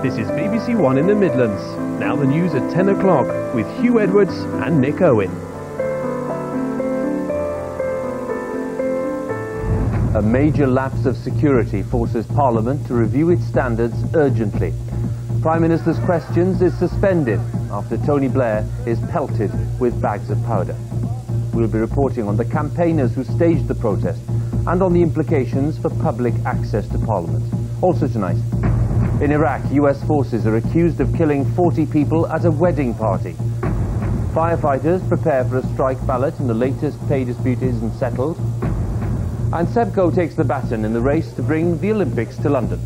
This is BBC One in the Midlands. Now the news at 10 o'clock with Hugh Edwards and Nick Owen. A major lapse of security forces Parliament to review its standards urgently. Prime Minister's Questions is suspended after Tony Blair is pelted with bags of powder. We'll be reporting on the campaigners who staged the protest and on the implications for public access to Parliament. Also tonight, in Iraq, US forces are accused of killing 40 people at a wedding party. Firefighters prepare for a strike ballot and the latest pay dispute isn't settled. And Sebco takes the baton in the race to bring the Olympics to London.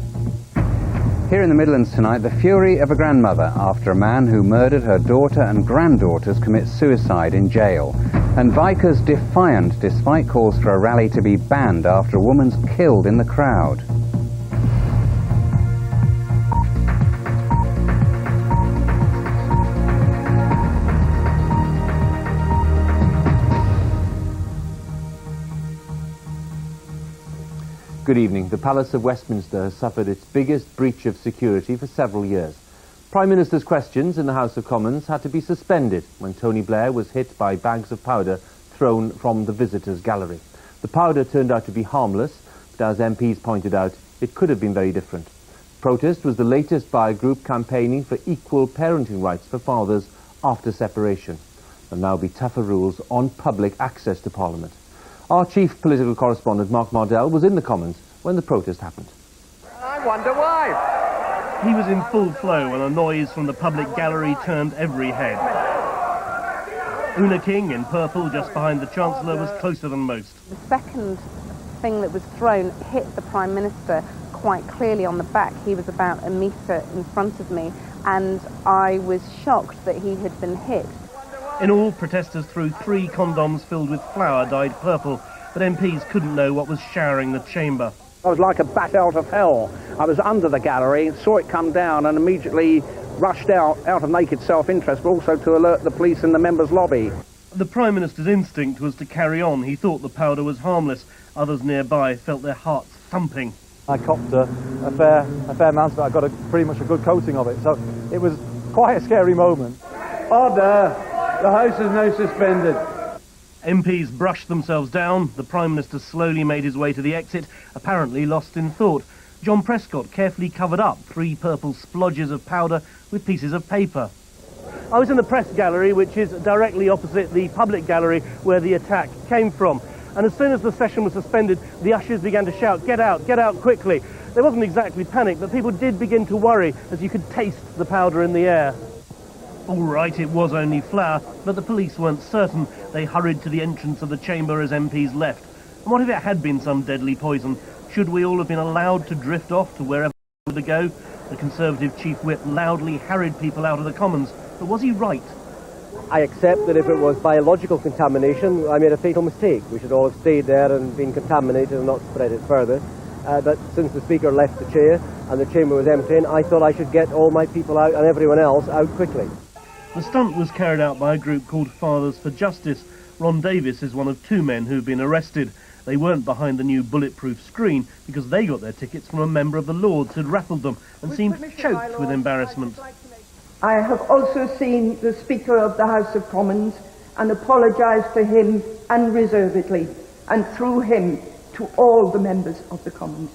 Here in the Midlands tonight, the fury of a grandmother after a man who murdered her daughter and granddaughters commits suicide in jail. And Vikers defiant despite calls for a rally to be banned after a woman's killed in the crowd. Good evening. The Palace of Westminster has suffered its biggest breach of security for several years. Prime Minister's Questions in the House of Commons had to be suspended when Tony Blair was hit by bags of powder thrown from the visitors' gallery. The powder turned out to be harmless, but as MPs pointed out, it could have been very different. Protest was the latest by a group campaigning for equal parenting rights for fathers after separation. There'll now be tougher rules on public access to Parliament. Our chief political correspondent, Mark Mardell, was in the Commons when the protest happened. I wonder why. He was in full flow when a noise from the public gallery turned every head. Una King, in purple, just behind the Chancellor, was closer than most. The second thing that was thrown hit the Prime Minister quite clearly on the back. He was about a metre in front of me, and I was shocked that he had been hit. In all, protesters threw 3 condoms filled with flour dyed purple, but MPs couldn't know what was showering the chamber. I was like a bat out of hell. I was under the gallery, saw it come down and immediately rushed out of naked self-interest, but also to alert the police in the members' lobby. The Prime Minister's instinct was to carry on. He thought the powder was harmless. Others nearby felt their hearts thumping. I copped a fair amount of it. I got pretty much a good coating of it, so it was quite a scary moment. Order! The House is now suspended. MPs brushed themselves down. The Prime Minister slowly made his way to the exit, apparently lost in thought. John Prescott carefully covered up 3 purple splodges of powder with pieces of paper. I was in the press gallery, which is directly opposite the public gallery where the attack came from. And as soon as the session was suspended, the ushers began to shout, get out quickly. There wasn't exactly panic, but people did begin to worry as you could taste the powder in the air. All right, it was only flour, but the police weren't certain. They hurried to the entrance of the chamber as MPs left. And what if it had been some deadly poison? Should we all have been allowed to drift off to wherever we wanted to go? The Conservative Chief Whip loudly harried people out of the Commons. But was he right? I accept that if it was biological contamination, I made a fatal mistake. We should all have stayed there and been contaminated and not spread it further. But since the Speaker left the chair and the chamber was emptying, I thought I should get all my people out and everyone else out quickly. The stunt was carried out by a group called Fathers for Justice. Ron Davis is one of 2 men who've been arrested. They weren't behind the new bulletproof screen because they got their tickets from a member of the Lords who'd raffled them and seemed choked with embarrassment. I have also seen the Speaker of the House of Commons and apologised to him unreservedly and through him to all the members of the Commons.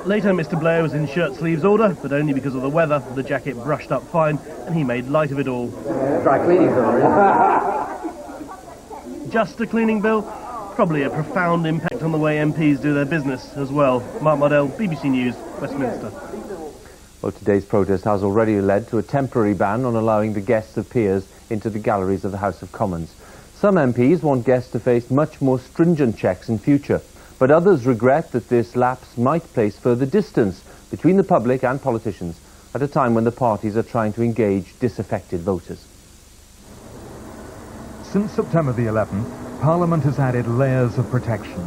Later, Mr. Blair was in shirt-sleeves order, but only because of the weather. The jacket brushed up fine, and he made light of it all. Dry cleaning bill. Just a cleaning bill? Probably a profound impact on the way MPs do their business as well. Mark Mardell, BBC News, Westminster. Well, today's protest has already led to a temporary ban on allowing the guests of peers into the galleries of the House of Commons. Some MPs want guests to face much more stringent checks in future. But others regret that this lapse might place further distance between the public and politicians at a time when the parties are trying to engage disaffected voters. Since September the 11th, Parliament has added layers of protection.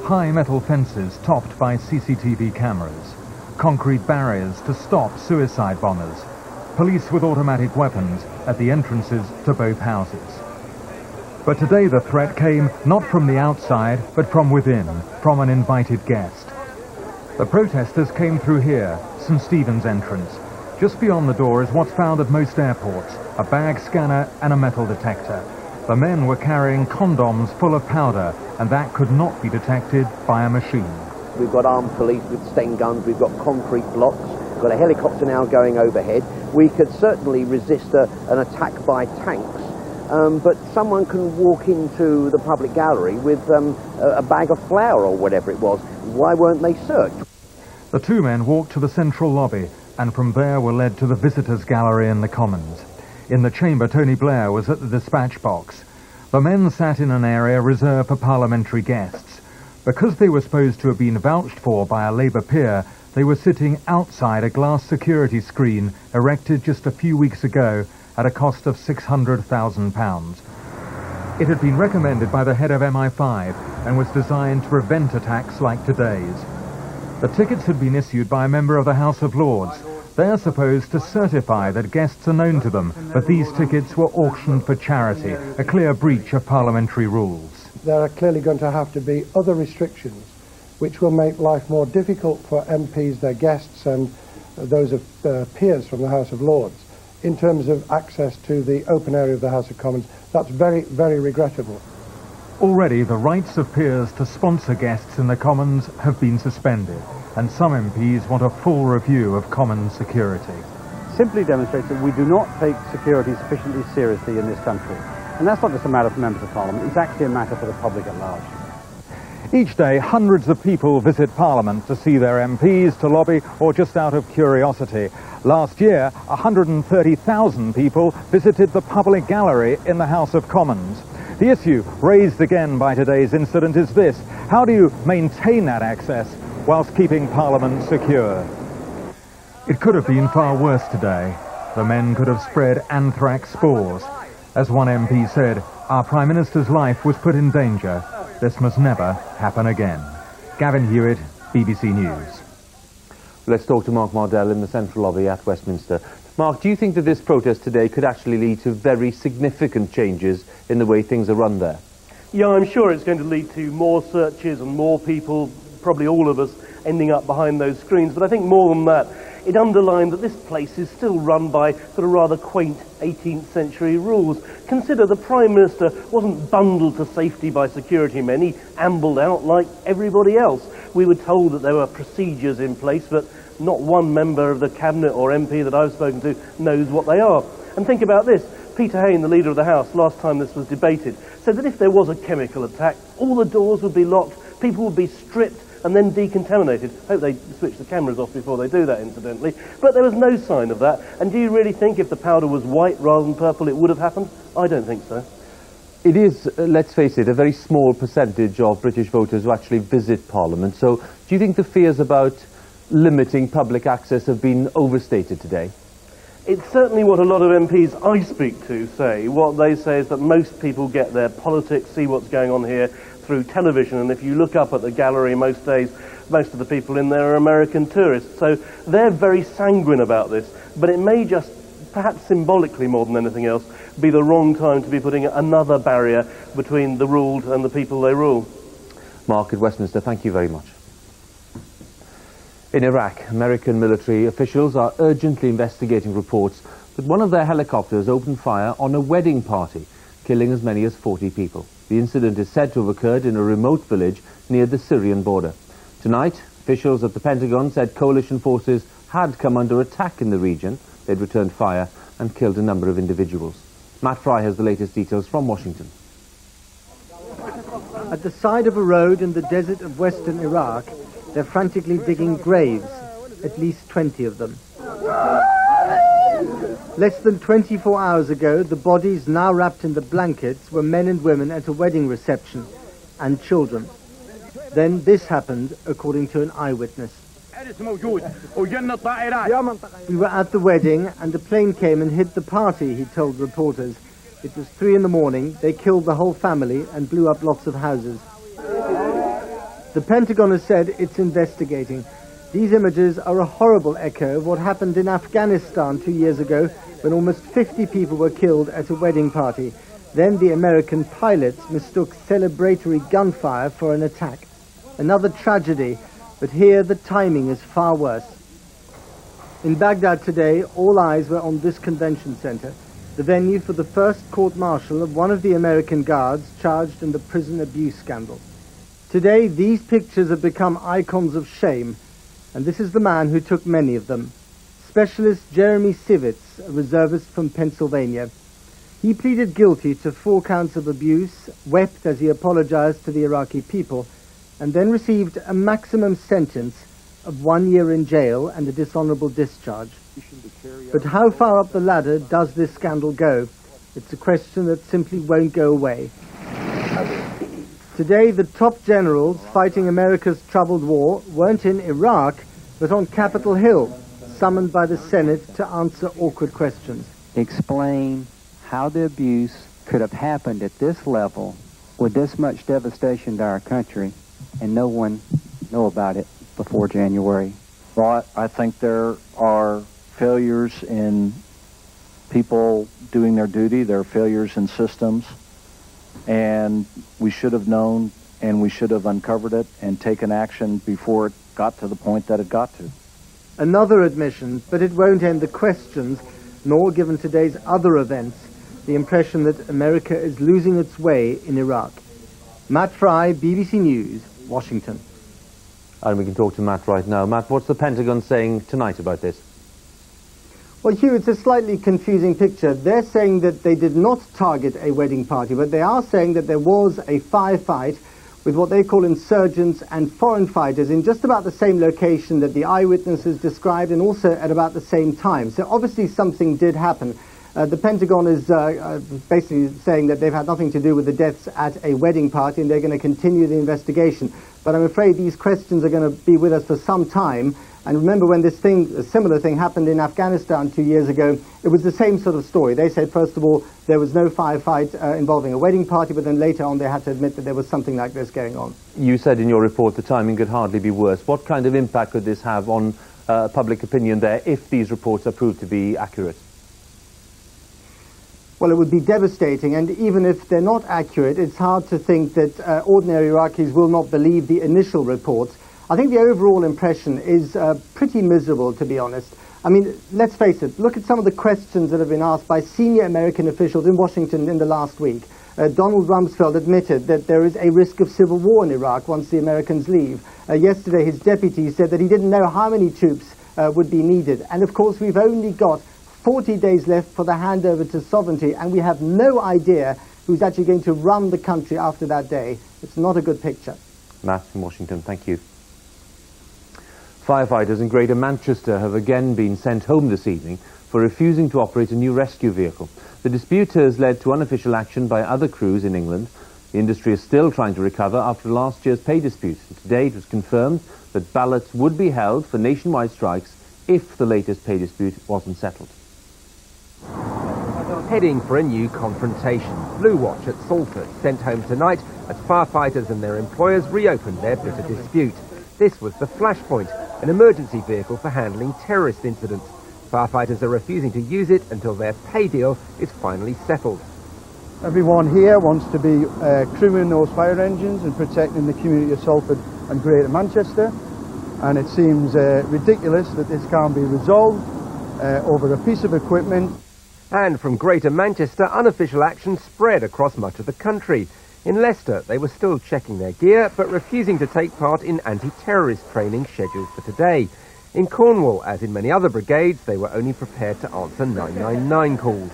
High metal fences topped by CCTV cameras, concrete barriers to stop suicide bombers, police with automatic weapons at the entrances to both houses. But today the threat came not from the outside, but from within, from an invited guest. The protesters came through here, St Stephen's entrance, Just beyond the door is what's found at most airports, a bag scanner and a metal detector. The men were carrying condoms full of powder, and that could not be detected by a machine. We've got armed police with Sten guns, we've got concrete blocks, we've got a helicopter now going overhead. We could certainly resist an attack by tanks, but someone can walk into the public gallery with a bag of flour or whatever it was. Why weren't they searched? The two men walked to the central lobby, and from there were led to the visitors' gallery in the Commons. In the chamber, Tony Blair was at the dispatch box. The men sat in an area reserved for parliamentary guests. Because they were supposed to have been vouched for by a Labour peer, they were sitting outside a glass security screen erected just a few weeks ago at a cost of £600,000. It had been recommended by the head of MI5 and was designed to prevent attacks like today's. The tickets had been issued by a member of the House of Lords. They're supposed to certify that guests are known to them, but these tickets were auctioned for charity, a clear breach of parliamentary rules. There are clearly going to have to be other restrictions which will make life more difficult for MPs, their guests and those of peers from the House of Lords in terms of access to the open area of the House of Commons. That's very, very regrettable. Already the rights of peers to sponsor guests in the Commons have been suspended, and some MPs want a full review of Commons security. Simply demonstrates that we do not take security sufficiently seriously in this country. And that's not just a matter for members of Parliament, it's actually a matter for the public at large. Each day, hundreds of people visit Parliament to see their MPs, to lobby, or just out of curiosity. Last year, 130,000 people visited the public gallery in the House of Commons. The issue raised again by today's incident is this: how do you maintain that access whilst keeping Parliament secure? It could have been far worse today. The men could have spread anthrax spores. As one MP said, our Prime Minister's life was put in danger. This must never happen again. Gavin Hewitt, BBC News. Let's talk to Mark Mardell in the central lobby at Westminster. Mark, do you think that this protest today could actually lead to very significant changes in the way things are run there? Yeah, I'm sure it's going to lead to more searches and more people, probably all of us, ending up behind those screens. But I think more than that, it underlined that this place is still run by sort of rather quaint 18th century rules. Consider the Prime Minister wasn't bundled to safety by security men. He ambled out like everybody else. We were told that there were procedures in place, but not one member of the Cabinet or MP that I've spoken to knows what they are. And think about this. Peter Hain, the Leader of the House, last time this was debated, said that if there was a chemical attack, all the doors would be locked, people would be stripped and then decontaminated. Hope they switch the cameras off before they do that, incidentally. But there was no sign of that. And do you really think if the powder was white rather than purple it would have happened? I don't think so. It is, let's face it, a very small percentage of British voters who actually visit Parliament. So do you think the fears about limiting public access have been overstated today? It's certainly what a lot of MPs I speak to say. What they say is that most people get their politics, see what's going on here through television, and if you look up at the gallery most days, most of the people in there are American tourists. So they're very sanguine about this, but it may just, perhaps symbolically more than anything else, be the wrong time to be putting another barrier between the ruled and the people they rule. Mark at Westminster, thank you very much. In Iraq, American military officials are urgently investigating reports that one of their helicopters opened fire on a wedding party, killing as many as 40 people. The incident is said to have occurred in a remote village near the Syrian border. Tonight, officials at the Pentagon said coalition forces had come under attack in the region. They'd returned fire and killed a number of individuals. Matt Fry has the latest details from Washington. At the side of a road in the desert of western Iraq, they're frantically digging graves, at least 20 of them. Less than 24 hours ago, the bodies now wrapped in the blankets were men and women at a wedding reception, and children. Then this happened, according to an eyewitness. We were at the wedding, and a plane came and hit the party, he told reporters. It was 3 in the morning, they killed the whole family and blew up lots of houses. The Pentagon has said it's investigating. These images are a horrible echo of what happened in Afghanistan 2 years ago when almost 50 people were killed at a wedding party. Then the American pilots mistook celebratory gunfire for an attack. Another tragedy, but here the timing is far worse. In Baghdad today, all eyes were on this convention center, the venue for the first court-martial of one of the American guards charged in the prison abuse scandal. Today, these pictures have become icons of shame, and this is the man who took many of them. Specialist Jeremy Sivitz, a reservist from Pennsylvania. He pleaded guilty to 4 counts of abuse, wept as he apologized to the Iraqi people, and then received a maximum sentence of 1 year in jail and a dishonorable discharge. But how far up the ladder does this scandal go? It's a question that simply won't go away. Today, the top generals fighting America's troubled war weren't in Iraq, but on Capitol Hill, summoned by the Senate to answer awkward questions. Explain how the abuse could have happened at this level with this much devastation to our country and no one know about it before January. Well, I think there are failures in people doing their duty. There are failures in systems, and we should have known and we should have uncovered it and taken action before it got to the point that it got to. Another admission, but it won't end the questions, nor, given today's other events, the impression that America is losing its way in Iraq. Matt Fry, BBC News, Washington. And we can talk to Matt right now. Matt, what's the Pentagon saying tonight about this? Well, Hugh, it's a slightly confusing picture. They're saying that they did not target a wedding party, but they are saying that there was a firefight with what they call insurgents and foreign fighters in just about the same location that the eyewitnesses described, and also at about the same time. So obviously something did happen. The Pentagon is basically saying that they've had nothing to do with the deaths at a wedding party, and they're going to continue the investigation. But I'm afraid these questions are going to be with us for some time. And remember, when a similar thing happened in Afghanistan 2 years ago, it was the same sort of story. They said, first of all, there was no firefight involving a wedding party, but then later on they had to admit that there was something like this going on. You said in your report the timing could hardly be worse. What kind of impact could this have on public opinion there if these reports are proved to be accurate? Well, it would be devastating, and even if they're not accurate, it's hard to think that ordinary Iraqis will not believe the initial reports. I think the overall impression is pretty miserable, to be honest. I mean, let's face it, look at some of the questions that have been asked by senior American officials in Washington in the last week. Donald Rumsfeld admitted that there is a risk of civil war in Iraq once the Americans leave. Yesterday, his deputy said that he didn't know how many troops would be needed. And of course, we've only got 40 days left for the handover to sovereignty, and we have no idea who's actually going to run the country after that day. It's not a good picture. Matt in Washington, thank you. Firefighters in Greater Manchester have again been sent home this evening for refusing to operate a new rescue vehicle. The dispute has led to unofficial action by other crews in England. The industry is still trying to recover after last year's pay dispute. Today it was confirmed that ballots would be held for nationwide strikes if the latest pay dispute wasn't settled. Heading for a new confrontation. Blue Watch at Salford sent home tonight as firefighters and their employers reopened their bitter dispute. This was the Flashpoint, an emergency vehicle for handling terrorist incidents. Firefighters are refusing to use it until their pay deal is finally settled. Everyone here wants to be crewing those fire engines and protecting the community of Salford and Greater Manchester, and it seems ridiculous that this can't be resolved over a piece of equipment. And from Greater Manchester, unofficial action spread across much of the country. In Leicester, they were still checking their gear, but refusing to take part in anti-terrorist training scheduled for today. In Cornwall, as in many other brigades, they were only prepared to answer 999 calls.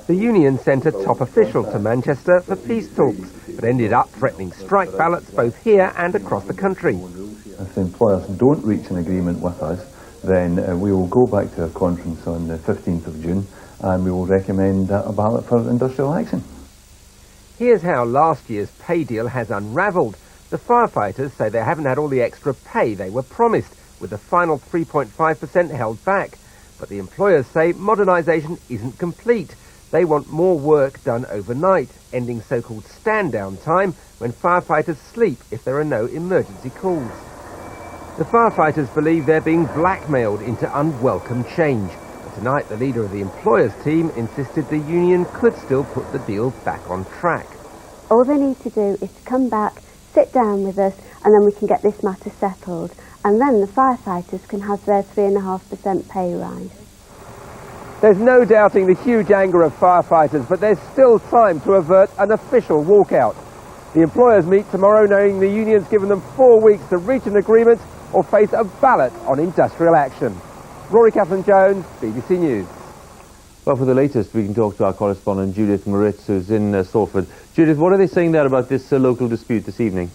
The union sent a top official to Manchester for peace talks, but ended up threatening strike ballots both here and across the country. If the employers don't reach an agreement with us, then we will go back to a conference on the 15th of June, and we will recommend a ballot for industrial action. Here's how last year's pay deal has unravelled. The firefighters say they haven't had all the extra pay they were promised, with the final 3.5% held back. But the employers say modernisation isn't complete. They want more work done overnight, ending so-called stand-down time when firefighters sleep if there are no emergency calls. The firefighters believe they're being blackmailed into unwelcome change. Tonight, the leader of the employers' team insisted the union could still put the deal back on track. All they need to do is to come back, sit down with us, and then we can get this matter settled. and then the firefighters can have their 3.5% pay rise. There's no doubting the huge anger of firefighters, but there's still time to avert an official walkout. The employers meet tomorrow knowing the union's given them 4 weeks to reach an agreement or face a ballot on industrial action. Rory Kaplan-Jones, BBC News. Well, for the latest, we can talk to our correspondent Judith Moritz, who's in Salford. Judith, what are they saying there about this local dispute this evening?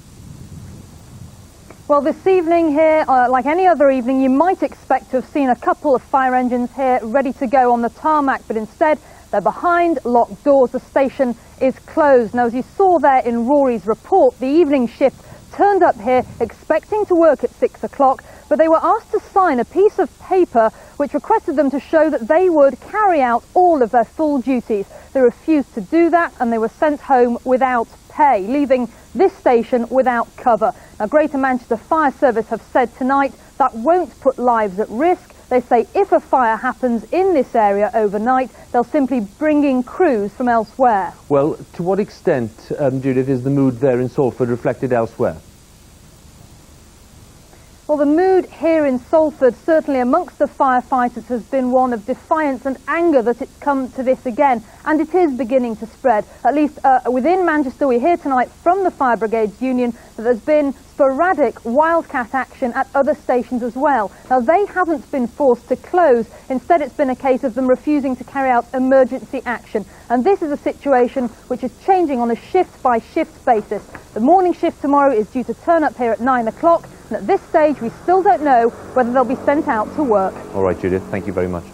Well, this evening here, like any other evening, you might expect to have seen a couple of fire engines here ready to go on the tarmac, but instead they're behind locked doors. The station is closed. Now, as you saw there in Rory's report, the evening shift turned up here expecting to work at 6 o'clock, but they were asked to sign a piece of paper which requested them to show that they would carry out all of their full duties. They refused to do that and they were sent home without pay, leaving this station without cover. Now, Greater Manchester Fire Service have said tonight that won't put lives at risk. They say if a fire happens in this area overnight, they'll simply bring in crews from elsewhere. Well, to what extent, Judith, is the mood there in Salford reflected elsewhere? Well, the mood here in Salford, certainly amongst the firefighters, has been one of defiance and anger that it's come to this again, and it is beginning to spread. At least within Manchester, we hear tonight from the Fire Brigades Union that there's been sporadic wildcat action at other stations as well. Now, they haven't been forced to close. Instead, it's been a case of them refusing to carry out emergency action. And this is a situation which is changing on a shift-by-shift basis. The morning shift tomorrow is due to turn up here at 9 o'clock. And at this stage, we still don't know whether they'll be sent out to work. All right, Judith, thank you very much.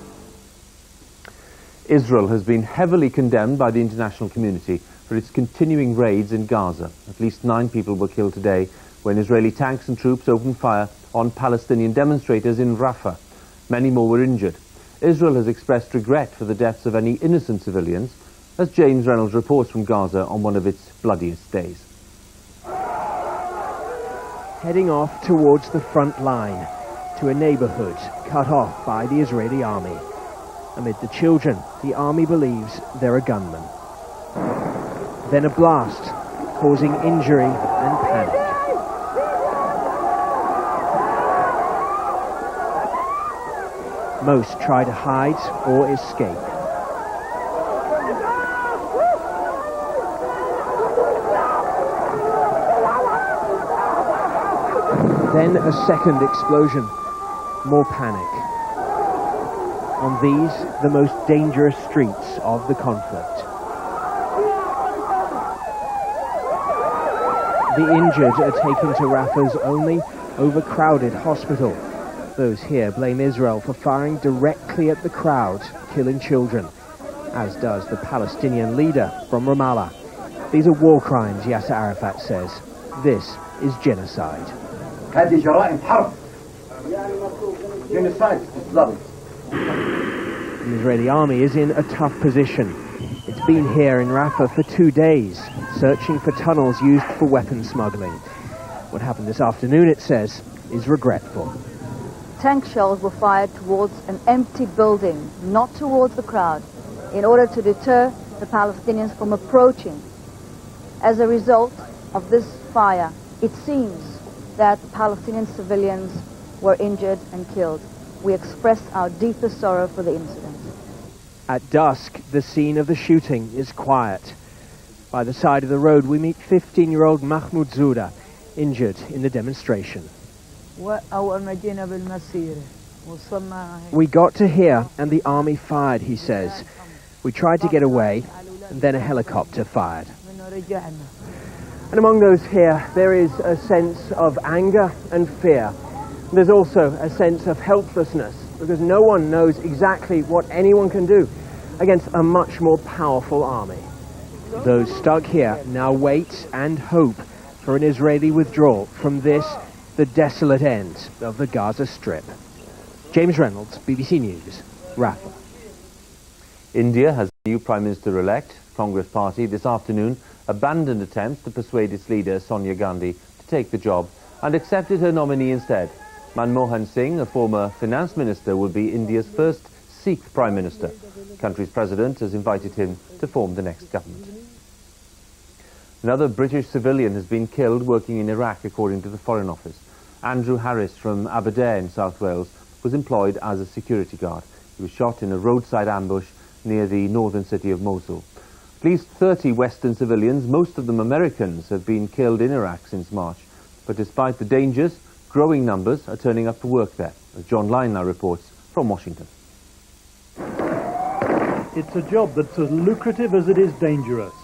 Israel has been heavily condemned by the international community for its continuing raids in Gaza. At least 9 people were killed today when Israeli tanks and troops opened fire on Palestinian demonstrators in Rafah. Many more were injured. Israel has expressed regret for the deaths of any innocent civilians, as James Reynolds reports from Gaza on one of its bloodiest days. Heading off towards the front line, to a neighborhood cut off by the Israeli army. Amid the children, the army believes they're a gunman. Then a blast, causing injury and panic. Most try to hide or escape. Then a second explosion, more panic. On these, the most dangerous streets of the conflict. The injured are taken to Rafah's only overcrowded hospital. Those here blame Israel for firing directly at the crowd, killing children, as does the Palestinian leader from Ramallah. These are war crimes, Yasser Arafat says. This is genocide. هذه جرائم حرب. Genocide is blood. The Israeli army is in a tough position. It's been here in Rafah for 2 days, searching for tunnels used for weapon smuggling. What happened this afternoon, it says, is regretful. Tank shells were fired towards an empty building, not towards the crowd, in order to deter the Palestinians from approaching. As a result of this fire, it seems that Palestinian civilians were injured and killed. We express our deepest sorrow for the incident. At dusk, the scene of the shooting is quiet. By the side of the road, we meet 15-year-old Mahmoud Zouda, injured in the demonstration. We got to here and the army fired, he says. We tried to get away and then a helicopter fired. And among those here, there is a sense of anger and fear. There's also a sense of helplessness because no one knows exactly what anyone can do against a much more powerful army. Those stuck here now wait and hope for an Israeli withdrawal from this, the desolate end of the Gaza Strip. James Reynolds, BBC News, Rafah. India has a new Prime Minister-elect. Congress Party this afternoon abandoned attempts to persuade its leader, Sonia Gandhi, to take the job and accepted her nominee instead. Manmohan Singh, a former finance minister, will be India's first Sikh Prime Minister. The country's president has invited him to form the next government. Another British civilian has been killed working in Iraq, according to the Foreign Office. Andrew Harris from Aberdare in South Wales was employed as a security guard. He was shot in a roadside ambush near the northern city of Mosul. At least 30 Western civilians, most of them Americans, have been killed in Iraq since March. But despite the dangers, growing numbers are turning up to work there, as John Lyne now reports from Washington. It's a job that's as lucrative as it is dangerous.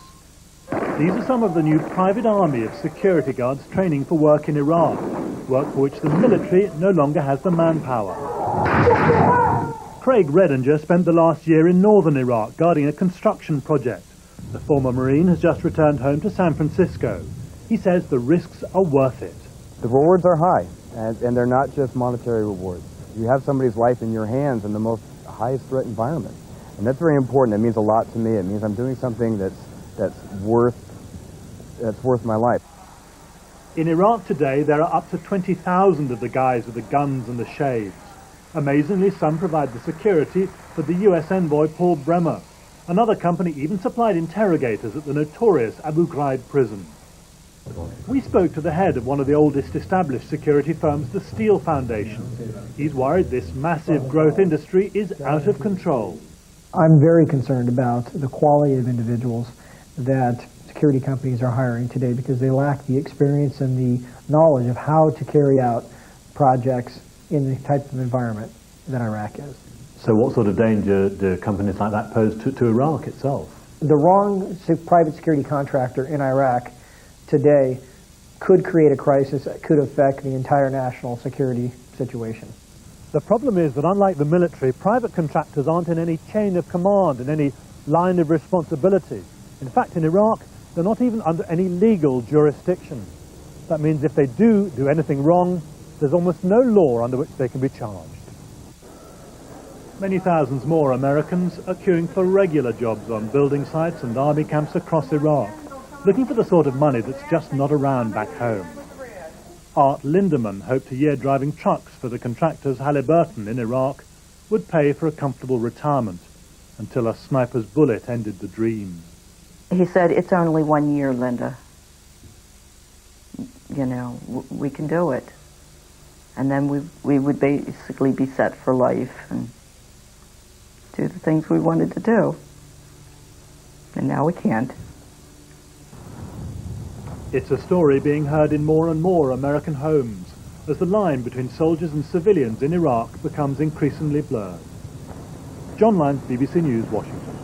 These are some of the new private army of security guards training for work in Iraq, work for which the military no longer has the manpower. Craig Redinger spent the last year in northern Iraq guarding a construction project. The former Marine has just returned home to San Francisco. He says the risks are worth it. The rewards are high, and they're not just monetary rewards. You have somebody's life in your hands in the most highest threat environment. And that's very important. It means a lot to me. It means I'm doing something that's worth my life. In Iraq today, there are up to 20,000 of the guys with the guns and the shades. Amazingly, some provide the security for the US envoy Paul Bremer. Another company even supplied interrogators at the notorious Abu Ghraib prison. We spoke to the head of one of the oldest established security firms, the Steele Foundation. He's worried this massive growth industry is out of control. I'm very concerned about the quality of individuals that security companies are hiring today because they lack the experience and the knowledge of how to carry out projects in the type of environment that Iraq is. So what sort of danger do companies like that pose to Iraq itself? The wrong private security contractor in Iraq today could create a crisis that could affect the entire national security situation. The problem is that unlike the military, private contractors aren't in any chain of command, in any line of responsibility. In fact, in Iraq, they're not even under any legal jurisdiction. That means if they do anything wrong, there's almost no law under which they can be charged. Many thousands more Americans are queuing for regular jobs on building sites and army camps across Iraq, looking for the sort of money that's just not around back home. Art Lindemann hoped a year driving trucks for the contractors Halliburton in Iraq would pay for a comfortable retirement until a sniper's bullet ended the dream. He said, "It's only 1 year, Linda. You know, we can do it." And then we would basically be set for life and do the things we wanted to do. And now we can't. It's a story being heard in more and more American homes as the line between soldiers and civilians in Iraq becomes increasingly blurred. John Lyne, BBC News, Washington.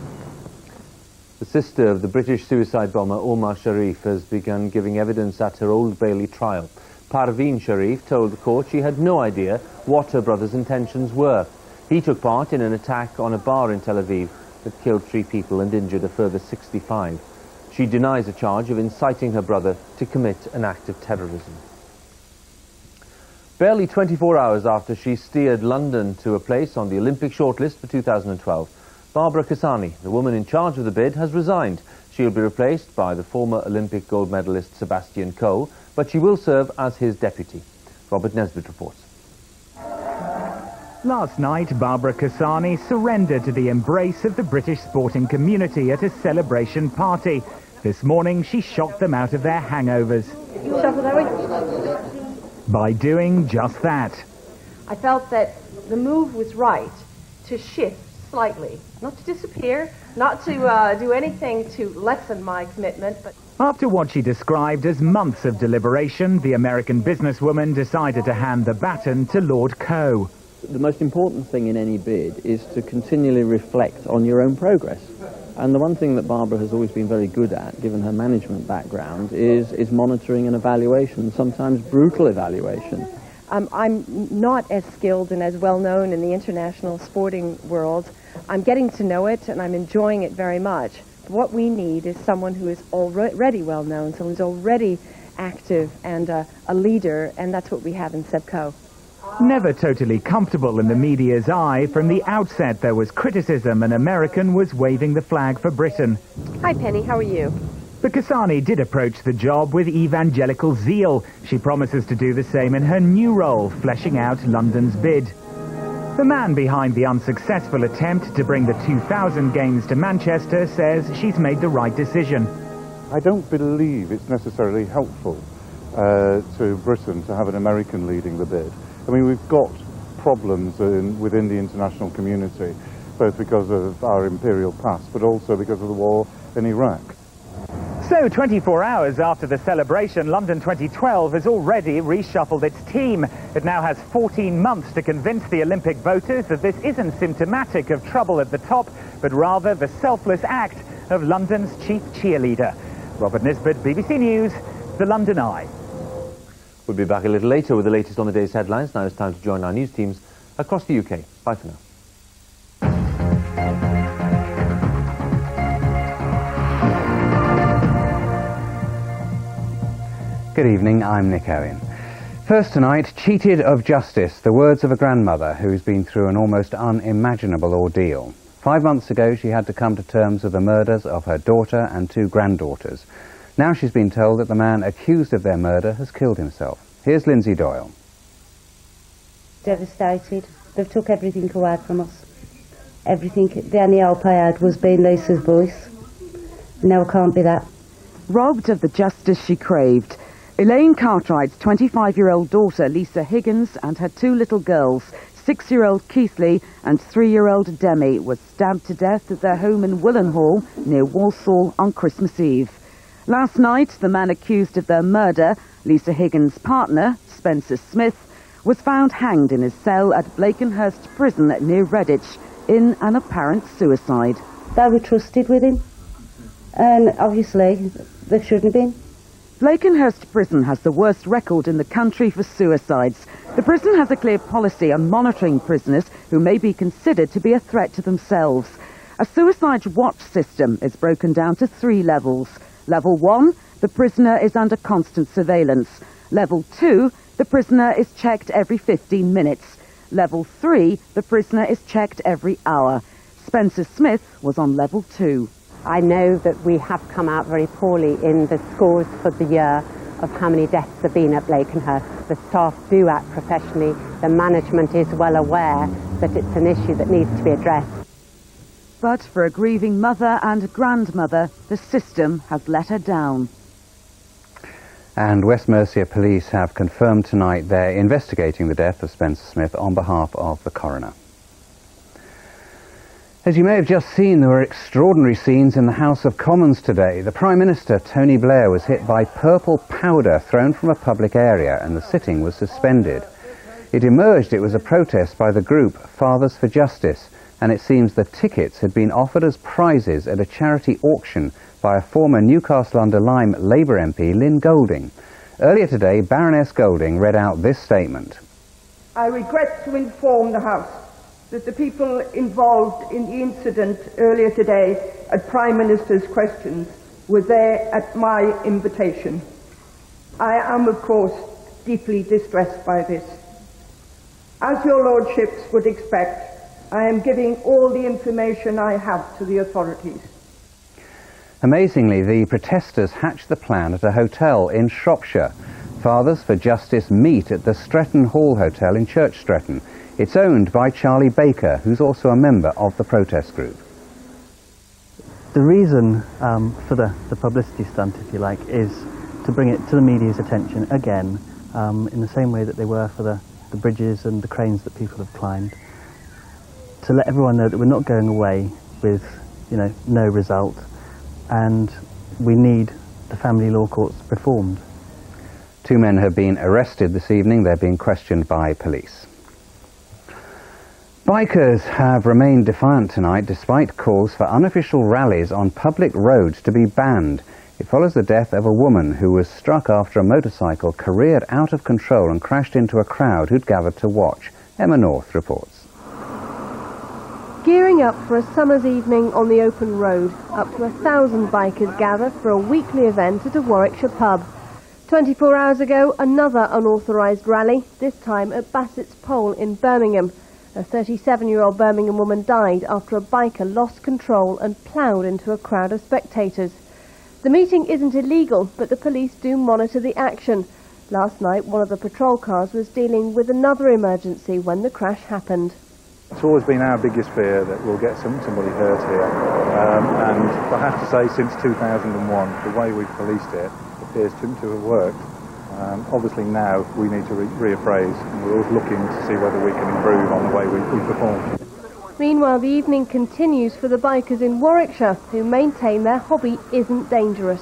The sister of the British suicide bomber Omar Sharif has begun giving evidence at her Old Bailey trial. Parveen Sharif told the court she had no idea what her brother's intentions were. He took part in an attack on a bar in Tel Aviv that killed 3 people and injured a further 65. She denies a charge of inciting her brother to commit an act of terrorism. Barely 24 hours after she steered London to a place on the Olympic shortlist for 2012, Barbara Cassani, the woman in charge of the bid, has resigned. She'll be replaced by the former Olympic gold medalist Sebastian Coe, but she will serve as his deputy. Robert Nesbitt reports. Last night, Barbara Cassani surrendered to the embrace of the British sporting community at a celebration party. This morning, she shocked them out of their hangovers. By doing just that. I felt that the move was right to shift slightly, not to disappear, not to do anything to lessen my commitment, but... After what she described as months of deliberation, the American businesswoman decided to hand the baton to Lord Coe. The most important thing in any bid is to continually reflect on your own progress. And the one thing that Barbara has always been very good at, given her management background, is monitoring and evaluation, sometimes brutal evaluation. I'm not as skilled and as well known in the international sporting world. I'm getting to know it and I'm enjoying it very much. What we need is someone who is already well known, someone who's already active and a leader, and that's what we have in Seb Coe. Never totally comfortable in the media's eye, from the outset there was criticism an American was waving the flag for Britain. Hi Penny, how are you? But Cassani did approach the job with evangelical zeal. She promises to do the same in her new role, fleshing out London's bid. The man behind the unsuccessful attempt to bring the 2000 Games to Manchester says she's made the right decision. I don't believe it's necessarily helpful to Britain to have an American leading the bid. I mean, we've got problems within the international community, both because of our imperial past, but also because of the war in Iraq. So 24 hours after the celebration, London 2012 has already reshuffled its team. It now has 14 months to convince the Olympic voters that this isn't symptomatic of trouble at the top, but rather the selfless act of London's chief cheerleader. Robert Nisbet, BBC News, The London Eye. We'll be back a little later with the latest on the day's headlines. Now it's time to join our news teams across the UK. Bye for now. Good evening, I'm Nick Owen. First tonight, cheated of justice, the words of a grandmother who's been through an almost unimaginable ordeal. 5 months ago, she had to come to terms with the murders of her daughter and 2 granddaughters. Now she's been told that the man accused of their murder has killed himself. Here's Lindsay Doyle. Devastated. They've took everything away from us. Everything. The only help I had was being Lisa's voice. Now I can't be that. Robbed of the justice she craved, Elaine Cartwright's 25-year-old daughter Lisa Higgins and her 2 little girls, 6-year-old Keithley and 3-year-old Demi, was stabbed to death at their home in Willenhall near Walsall on Christmas Eve. Last night, the man accused of their murder, Lisa Higgins' partner, Spencer Smith, was found hanged in his cell at Blakenhurst Prison near Redditch in an apparent suicide. They were trusted with him, and obviously they shouldn't have been. Blakenhurst Prison has the worst record in the country for suicides. The prison has a clear policy on monitoring prisoners who may be considered to be a threat to themselves. A suicide watch system is broken down to 3 levels. Level 1, the prisoner is under constant surveillance. Level 2, the prisoner is checked every 15 minutes. Level 3, the prisoner is checked every hour. Spencer Smith was on Level 2. I know that we have come out very poorly in the scores for the year of how many deaths have been at Blakenhurst. The staff do act professionally. The management is well aware that it's an issue that needs to be addressed. But for a grieving mother and grandmother, the system has let her down. And West Mercia police have confirmed tonight they're investigating the death of Spencer Smith on behalf of the coroner. As you may have just seen, there were extraordinary scenes in the House of Commons today. The Prime Minister, Tony Blair, was hit by purple powder thrown from a public area and the sitting was suspended. It emerged it was a protest by the group Fathers for Justice, and it seems the tickets had been offered as prizes at a charity auction by a former Newcastle-under-Lyme Labour MP, Lynn Golding. Earlier today, Baroness Golding read out this statement. I regret to inform the House that the people involved in the incident earlier today at Prime Minister's questions were there at my invitation. I am, of course, deeply distressed by this. As your Lordships would expect, I am giving all the information I have to the authorities. Amazingly, the protesters hatched the plan at a hotel in Shropshire. Fathers for Justice meet at the Stretton Hall Hotel in Church Stretton. It's owned by Charlie Baker, who's also a member of the protest group. The reason for the publicity stunt, if you like, is to bring it to the media's attention again, in the same way that they were for the bridges and the cranes that people have climbed, to let everyone know that we're not going away with, no result, and we need the family law courts reformed. 2 men have been arrested this evening. They're being questioned by police. Bikers have remained defiant tonight despite calls for unofficial rallies on public roads to be banned. It follows the death of a woman who was struck after a motorcycle careered out of control and crashed into a crowd who'd gathered to watch. Emma North reports. Gearing up for a summer's evening on the open road, up to 1,000 bikers gather for a weekly event at a Warwickshire pub. 24 hours ago, another unauthorised rally, this time at Bassett's Pole in Birmingham. A 37-year-old Birmingham woman died after a biker lost control and ploughed into a crowd of spectators. The meeting isn't illegal, but the police do monitor the action. Last night, one of the patrol cars was dealing with another emergency when the crash happened. It's always been our biggest fear that we'll get somebody hurt here, and I have to say since 2001 the way we've policed it appears to have worked. Obviously now we need to reappraise, and we're always looking to see whether we can improve on the way we perform. Meanwhile, the evening continues for the bikers in Warwickshire, who maintain their hobby isn't dangerous.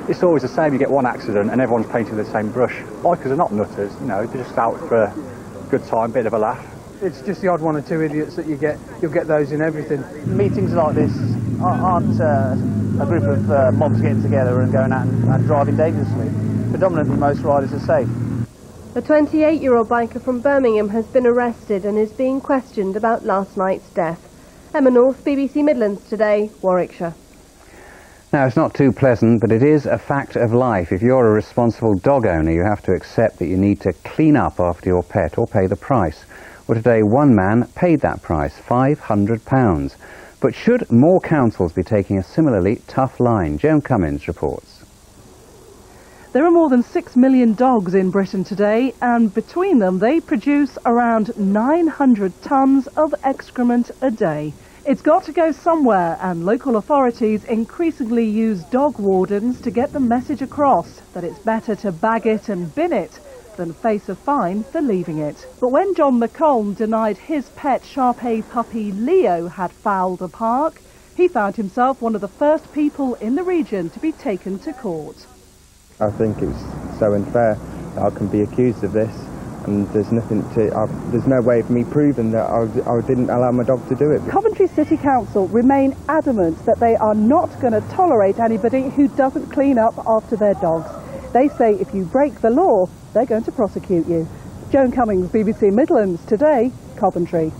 It's always the same, you get one accident and everyone's painting with the same brush. Bikers are not nutters, you know, they're just out for a good time, bit of a laugh. It's just the odd one or two idiots that you get. You'll get those in everything. Meetings like this aren't a group of mobs getting together and going out and driving dangerously. Predominantly most riders are safe. A 28-year-old biker from Birmingham has been arrested and is being questioned about last night's death. Emma North, BBC Midlands Today, Warwickshire. Now, it's not too pleasant, but it is a fact of life. If you're a responsible dog owner, you have to accept that you need to clean up after your pet or pay the price. Well, today one man paid that price, £500. But should more councils be taking a similarly tough line? Joan Cummins reports. There are more than 6 million dogs in Britain today, and between them they produce around 900 tonnes of excrement a day. It's got to go somewhere, and local authorities increasingly use dog wardens to get the message across that it's better to bag it and bin it than face a fine for leaving it. But when John McColm denied his pet Shar-Pei puppy Leo had fouled a park, he found himself one of the first people in the region to be taken to court. I think it's so unfair that I can be accused of this, and there's no way of me proving that I didn't allow my dog to do it. Coventry City Council remain adamant that they are not going to tolerate anybody who doesn't clean up after their dogs. They say if you break the law, they're going to prosecute you. Joan Cummings, BBC Midlands Today, Coventry.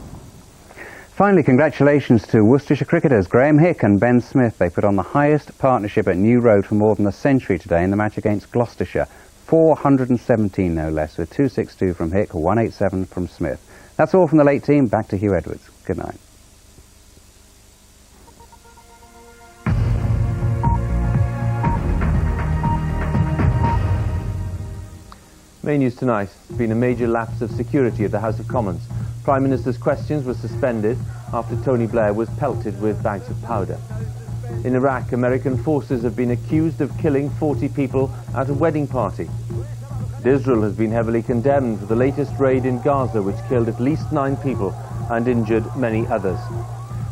Finally, congratulations to Worcestershire cricketers Graham Hick and Ben Smith. They put on the highest partnership at New Road for more than a century today in the match against Gloucestershire. 417 no less, with 262 from Hick, 187 from Smith. That's all from the late team. Back to Hugh Edwards. Good night. Main news tonight. There's been a major lapse of security at the House of Commons. Prime Minister's questions were suspended after Tony Blair was pelted with bags of powder. In Iraq, American forces have been accused of killing 40 people at a wedding party. Israel has been heavily condemned for the latest raid in Gaza, which killed at least 9 people and injured many others.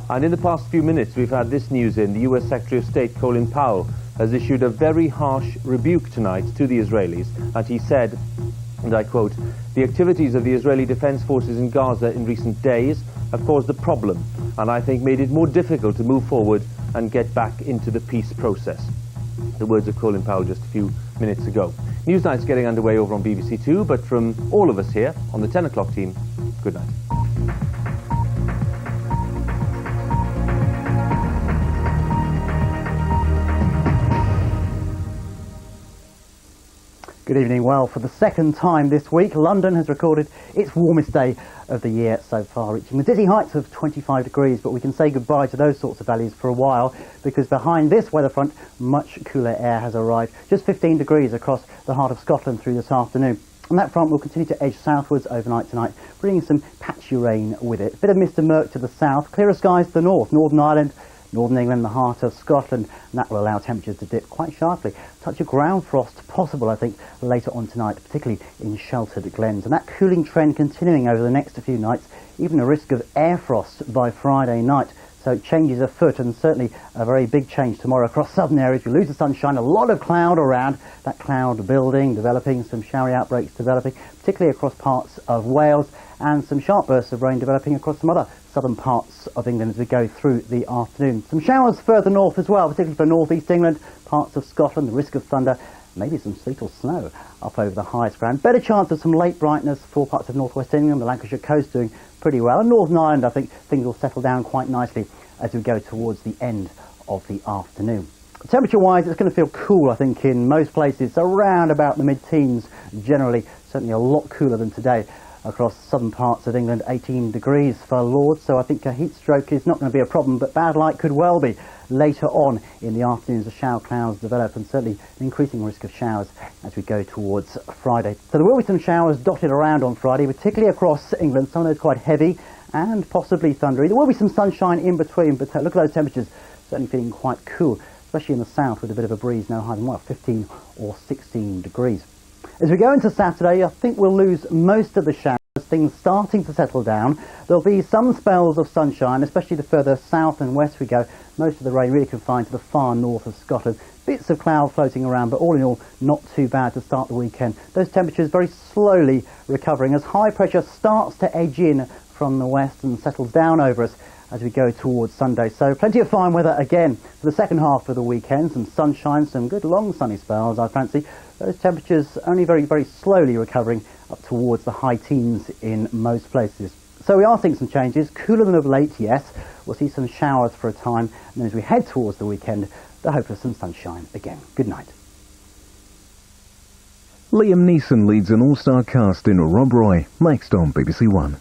And in the past few minutes, we've had this news in. The US Secretary of State, Colin Powell, has issued a very harsh rebuke tonight to the Israelis, and he said, and I quote, "The activities of the Israeli Defense Forces in Gaza in recent days have caused a problem, and I think made it more difficult to move forward and get back into the peace process." The words of Colin Powell just a few minutes ago. Newsnight's getting underway over on BBC Two, but from all of us here on the 10 o'clock team, good night. Good evening. Well, for the second time this week, London has recorded its warmest day of the year so far, reaching the dizzy heights of 25 degrees. But we can say goodbye to those sorts of values for a while, because behind this weather front, much cooler air has arrived. Just 15 degrees across the heart of Scotland through this afternoon. And that front will continue to edge southwards overnight tonight, bringing some patchy rain with it. A bit of mist and murk to the south, clearer skies to the north, Northern Ireland, Northern England, the heart of Scotland, and that will allow temperatures to dip quite sharply. Touch of ground frost possible, I think, later on tonight, particularly in sheltered glens. And that cooling trend continuing over the next few nights, even a risk of air frost by Friday night. So changes afoot, and certainly a very big change tomorrow across southern areas. We lose the sunshine, a lot of cloud around, that cloud building, developing, some showery outbreaks developing, particularly across parts of Wales, and some sharp bursts of rain developing across some other southern parts of England as we go through the afternoon. Some showers further north as well, particularly for northeast England, parts of Scotland, the risk of thunder, maybe some sleet or snow up over the highest ground. Better chance of some late brightness for parts of northwest England, the Lancashire coast doing pretty well. And Northern Ireland, I think things will settle down quite nicely as we go towards the end of the afternoon. Temperature-wise, it's going to feel cool, I think, in most places, around about the mid-teens generally, certainly a lot cooler than today. Across southern parts of England, 18 degrees for Lords, so I think a heat stroke is not going to be a problem, but bad light could well be later on in the afternoon as the shower clouds develop, and certainly an increasing risk of showers as we go towards Friday. So there will be some showers dotted around on Friday, particularly across England, some of those quite heavy and possibly thundery. There will be some sunshine in between, but look at those temperatures, certainly feeling quite cool, especially in the south with a bit of a breeze, no higher than 15 or 16 degrees. As we go into Saturday, I think we'll lose most of the showers, things starting to settle down. There'll be some spells of sunshine, especially the further south and west we go. Most of the rain really confined to the far north of Scotland. Bits of cloud floating around, but all in all, not too bad to start the weekend. Those temperatures very slowly recovering as high pressure starts to edge in from the west and settles down over us as we go towards Sunday. So plenty of fine weather again for the second half of the weekend. Some sunshine, some good long sunny spells, I fancy. Those temperatures only very, very slowly recovering up towards the high teens in most places. So we are seeing some changes. Cooler than of late, yes. We'll see some showers for a time. And then as we head towards the weekend, the hope of some sunshine again. Good night. Liam Neeson leads an all-star cast in Rob Roy, next on BBC One.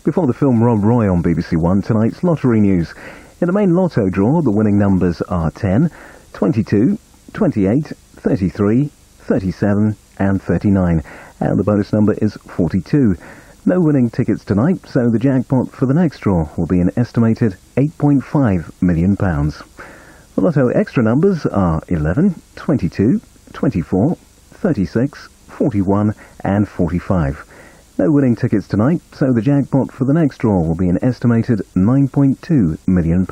Before the film Rob Roy on BBC One, tonight's lottery news. In the main lotto draw, the winning numbers are 10, 22, 28, 33, 37 and 39. And the bonus number is 42. No winning tickets tonight, so the jackpot for the next draw will be an estimated £8.5 million. The lotto extra numbers are 11, 22, 24, 36, 41 and 45. No winning tickets tonight, so the jackpot for the next draw will be an estimated £9.2 million.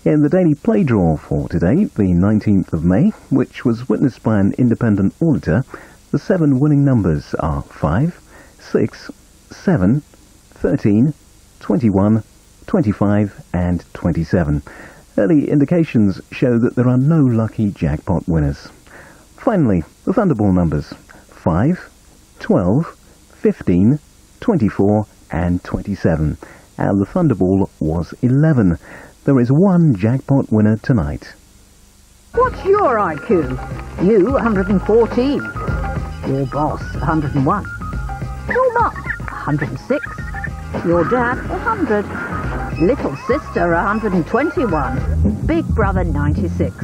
In the daily play draw for today, the 19th of May, which was witnessed by an independent auditor, the 7 winning numbers are 5, 6, 7, 13, 21, 25 and 27. Early indications show that there are no lucky jackpot winners. Finally, the Thunderball numbers 5, 12, 15, 24 and 27. And the Thunderball was 11. There is one jackpot winner tonight. What's your IQ? You, 114. Your boss, 101. Your mum, 106. Your dad, 100. Little sister, 121. Big brother, 96.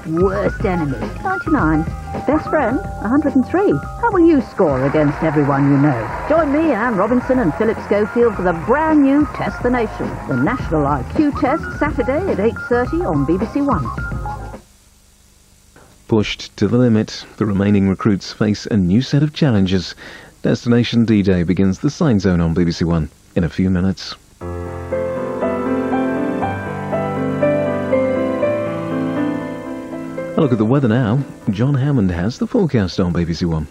Worst enemy, 99. Best friend, 103. How will you score against everyone you know? Join me, Anne Robinson and Philip Schofield for the brand new Test the Nation, the National IQ Test, Saturday at 8:30 on BBC One. Pushed to the limit, the remaining recruits face a new set of challenges. Destination D-Day begins the Sign Zone on BBC One in a few minutes. A look at the weather now. John Hammond has the forecast on BBC One.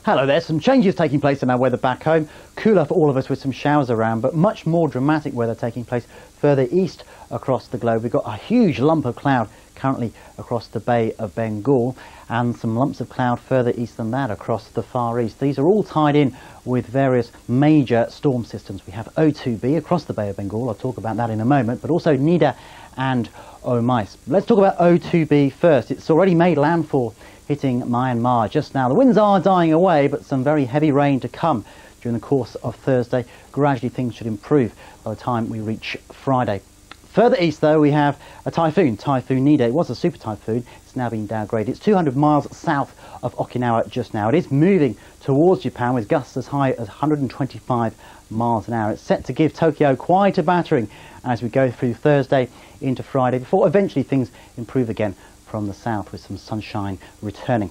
Hello there, some changes taking place in our weather back home. Cooler for all of us with some showers around, but much more dramatic weather taking place further east across the globe. We've got a huge lump of cloud currently across the Bay of Bengal and some lumps of cloud further east than that across the Far East. These are all tied in with various major storm systems. We have O2B across the Bay of Bengal. I'll talk about that in a moment, but also Nida and Omais. Let's talk about O2B first. It's already made landfall hitting Myanmar just now. The winds are dying away, but some very heavy rain to come during the course of Thursday. Gradually things should improve by the time we reach Friday. Further east though we have a typhoon, Typhoon Nida. It was a super typhoon, it's now been downgraded. It's 200 miles south of Okinawa just now. It is moving towards Japan with gusts as high as 125 miles an hour. It's set to give Tokyo quite a battering as we go through Thursday into Friday before eventually things improve again from the south with some sunshine returning.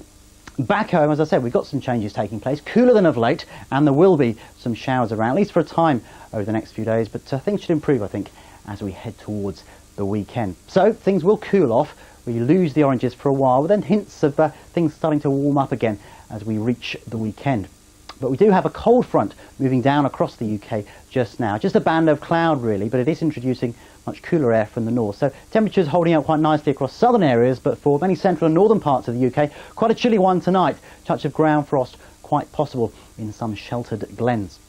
Back home, as I said, we've got some changes taking place, cooler than of late, and there will be some showers around, at least for a time over the next few days, but things should improve, I think, as we head towards the weekend. So things will cool off. We lose the oranges for a while, but then hints of things starting to warm up again as we reach the weekend. But we do have a cold front moving down across the UK just now. Just a band of cloud really, but it is introducing much cooler air from the north. So temperatures holding out quite nicely across southern areas, but for many central and northern parts of the UK, quite a chilly one tonight. Touch of ground frost quite possible in some sheltered glens.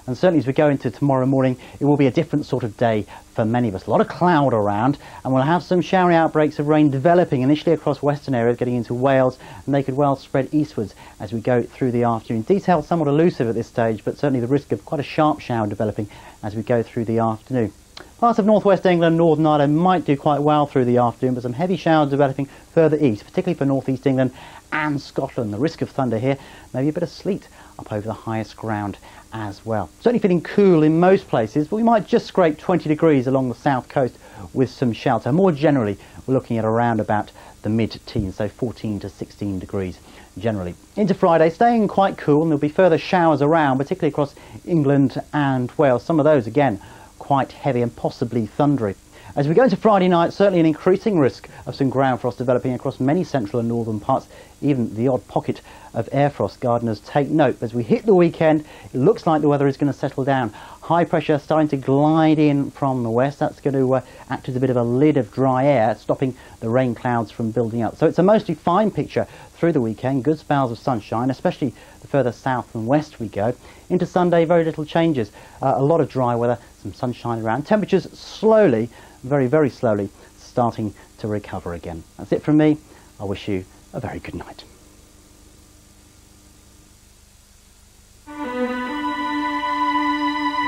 And certainly as we go into tomorrow morning, it will be a different sort of day for many of us. A lot of cloud around, and we'll have some showery outbreaks of rain developing initially across western areas, getting into Wales, and they could well spread eastwards as we go through the afternoon. Details somewhat elusive at this stage, but certainly the risk of quite a sharp shower developing as we go through the afternoon. Parts of northwest England, Northern Ireland might do quite well through the afternoon, but some heavy showers developing further east, particularly for northeast England and Scotland. The risk of thunder here, maybe a bit of sleet up over the highest ground as well. Certainly feeling cool in most places, but we might just scrape 20 degrees along the south coast with some shelter. More generally, we're looking at around about the mid-teens, so 14 to 16 degrees generally. Into Friday, staying quite cool, and there'll be further showers around, particularly across England and Wales. Some of those, again, quite heavy and possibly thundery. As we go into Friday night, certainly an increasing risk of some ground frost developing across many central and northern parts, even the odd pocket of air frost. Gardeners, take note. As we hit the weekend, it looks like the weather is going to settle down. High pressure starting to glide in from the west. That's going to act as a bit of a lid of dry air, stopping the rain clouds from building up. So it's a mostly fine picture through the weekend. Good spells of sunshine, especially the further south and west we go. Into Sunday, very little changes. A lot of dry weather, some sunshine around. Temperatures slowly, very, very slowly, starting to recover again. That's it from me. I wish you a very good night.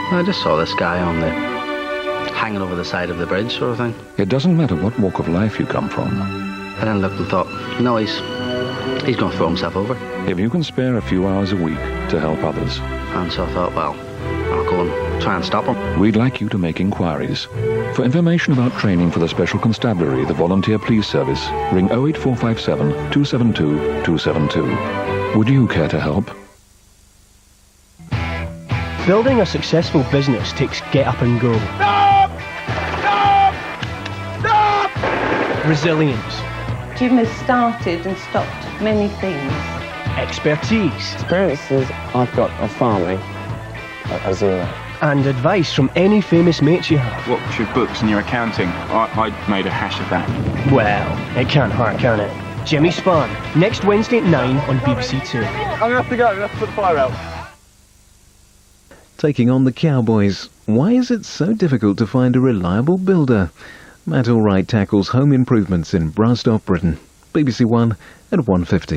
I just saw this guy on the hanging over the side of the bridge sort of thing. It doesn't matter what walk of life you come from. I then looked and thought, no, he's going to throw himself over. If you can spare a few hours a week to help others. And so I thought, well, I'll go and try and stop him. We'd like you to make inquiries. For information about training for the Special Constabulary, the Volunteer Police Service, ring 08457 272 272. Would you care to help? Building a successful business takes get up and go. Stop! Stop! Stop! Resilience. Jim has started and stopped many things. Expertise. Experiences I've got of farming are zero. And advice from any famous mates you have. What's your books and your accounting? I made a hash of that. Well, it can't hurt, can it? Jimmy Spann, next Wednesday at 9 on BBC Two. I'm going to have to go. I'm going to have to put the fire out. Taking on the Cowboys. Why is it so difficult to find a reliable builder? Matt Allwright tackles home improvements in Brastock, Britain. BBC One at 1:50.